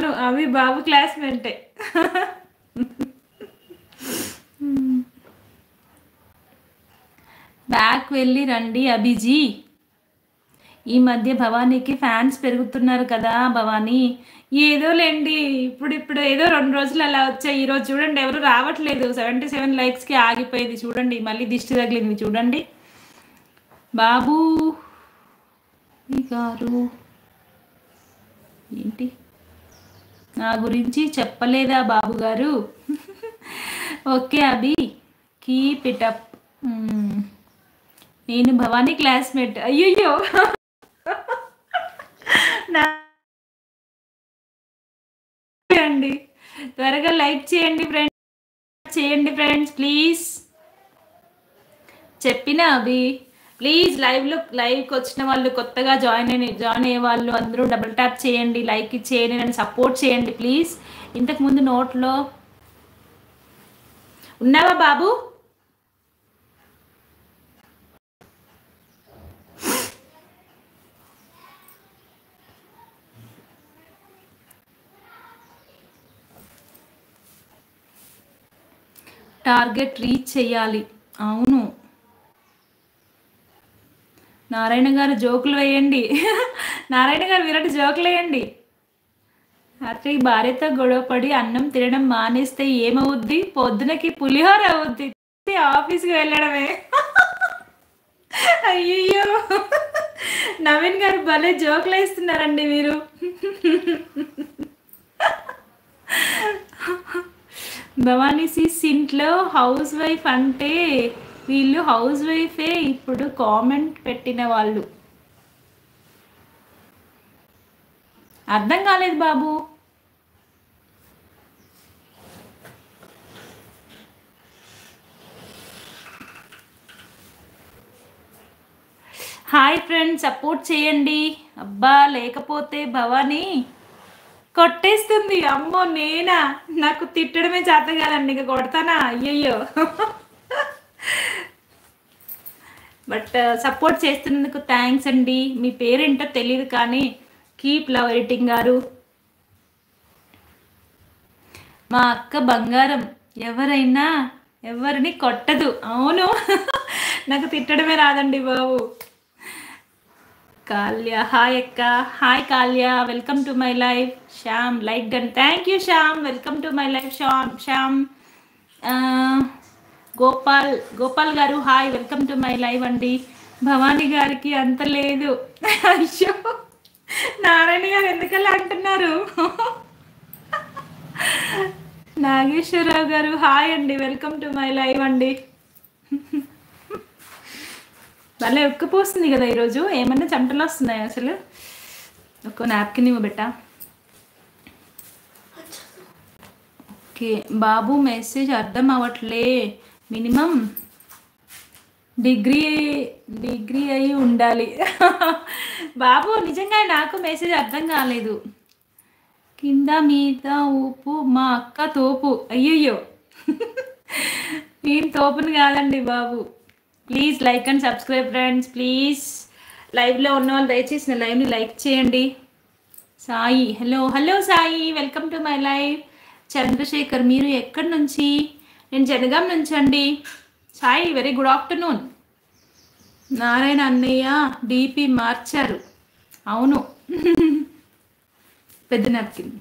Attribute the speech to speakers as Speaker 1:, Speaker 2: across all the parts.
Speaker 1: అవును అవి బాబు క్లాస్మేటే. బ్యాక్ వెళ్ళి రండి అభిజీ. ఈ మధ్య భవానీకి ఫ్యాన్స్ పెరుగుతున్నారు కదా భవానీ. ఏదో లేండి, ఇప్పుడు ఏదో 2 రోజులు అలా వచ్చాయి. ఈరోజు చూడండి ఎవరు రావట్లేదు. 77 లైక్స్కి ఆగిపోయింది చూడండి. మళ్ళీ దిష్టి తగిలింది చూడండి. బాబు గారు ఏంటి నా గురించి చెప్పలేదా బాబు గారు? Okay Abhi, keep it up. నేను భవానీ క్లాస్మేట్. అయ్యయ్యో నా అండి, త్వరగా లైక్ చేయండి ఫ్రెండ్స్ ప్లీజ్. చెప్పిన అభి ప్లీజ్ లైవ్కి వచ్చిన వాళ్ళు, కొత్తగా జాయిన్ అయ్యే వాళ్ళు అందరూ డబుల్ ట్యాప్ చేయండి, లైక్ ఇచ్చేయండి, నన్ను సపోర్ట్ చేయండి ప్లీజ్. ఇంతకుముందు నోట్లో ఉన్నావా బాబు? టార్గెట్ రీచ్ చేయాలి. అవును నారాయణ గారు జోకులు వేయండి. నారాయణ గారు విరాట్ జోకులు వేయండి. రాత్రి భార్యతో గొడవపడి అన్నం తినడం మానేస్తే ఏమవుద్ది? పొద్దునకి పులిహోర అవుద్ది. ఆఫీస్కి వెళ్ళడమే. అయ్యయ్యో నవీన్ గారు భలే జోకులు వేస్తున్నారండి మీరు. భవానీ సీస్ ఇంట్లో హౌస్ వైఫ్ అంటే వీళ్ళు హౌస్ వైఫే ఇప్పుడు కామెంట్ పెట్టిన వాళ్ళు. అర్థం కాలేదు బాబు. హాయ్ ఫ్రెండ్స్, సపోర్ట్ చేయండి. అబ్బా లేకపోతే భవానీ కొట్టేస్తుంది. అమ్మో నేనా? నాకు తిట్టడమే చేత కాదండి, ఇక కొడతానా? అయ్యయ్యో. బట్ సపోర్ట్ చేస్తున్నందుకు థ్యాంక్స్ అండి. మీ పేరేంటో తెలియదు కానీ కీప్ లవ్ ఎడిటింగ్ గారు. మా అక్క బంగారం, ఎవరైనా ఎవరిని కొట్టదు. అవును నాకు తిట్టడమే రాదండి బాబు. కాల్య హాయ్ అక్క. Hi Kalya, welcome to my life. Shyam like done. Thank you Shyam, welcome to my life. Shyam Gopal గారు hi, welcome to my live అండి. భవానీ గారికి అంత లేదు. అయ్యో నారాయణ గారు ఎందుకలా అంటున్నారు? నాగేశ్వరరావు గారు హాయ్ అండి, వెల్కమ్ టు మై లైవ్ అండి. భలే ఉక్కపోస్తుంది కదా ఈరోజు. ఏమన్నా చెమటలు వస్తున్నాయి అసలు? ఒక్క నాప్కిన్ ఇవ్వబెట్టా. ఓకే బాబు మెసేజ్ అర్థం అవ్వట్లే. మినిమం డిగ్రీ అయి ఉండాలి. బాబు నిజంగా నాకు మెసేజ్ అర్థం కాలేదు. కింద మీద ఊపు, మా అక్క తోపు. అయ్యయ్యో నేను తోపుని కాదండి బాబు. Please like and subscribe friends please. లైవ్లో ఉన్న వాళ్ళు దయచేసి నా లైవ్ని లైక్ చేయండి. Sai hello Sai, welcome to my live. Chandrashekhar మీరు ఎక్కడి నుంచి? నేను జనగాం నుంచి అండి. Sai very good afternoon. Narayana అన్నయ్య డిపి మార్చారు. అవును పెద్ద napkin.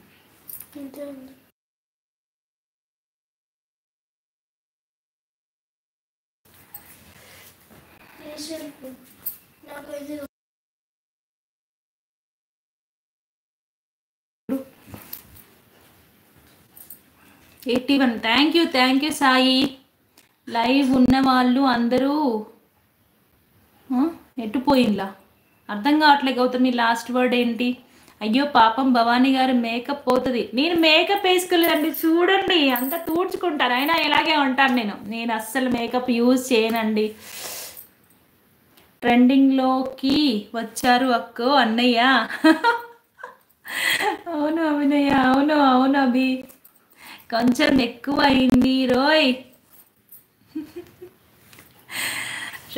Speaker 1: Thank you Sai. Live ఉన్న వాళ్ళు అందరూ ఎట్టుపోయిందా? అర్థం కావట్లేదు గౌతమి, లాస్ట్ వర్డ్ ఏంటి? అయ్యో పాపం భవానీ గారు మేకప్ పోతుంది. నేను మేకప్ వేసుకోలేదండి చూడండి, అంతా తూడ్చుకుంటాను అయినా ఇలాగే ఉంటాను. నేను అస్సలు మేకప్ యూజ్ చేయనండి. ట్రెండింగ్లోకి వచ్చారు అక్కో అన్నయ్య. అవును అభినయ, అవును అభి, కొంచెం ఎక్కువ అయింది రోయ్.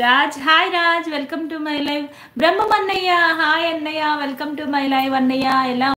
Speaker 1: Raj hi Raj, welcome to my live. Brahmam అన్నయ్య హాయ్ అన్నయ్య, వెల్కమ్ టు మై లైవ్ అన్నయ్య. ఎలా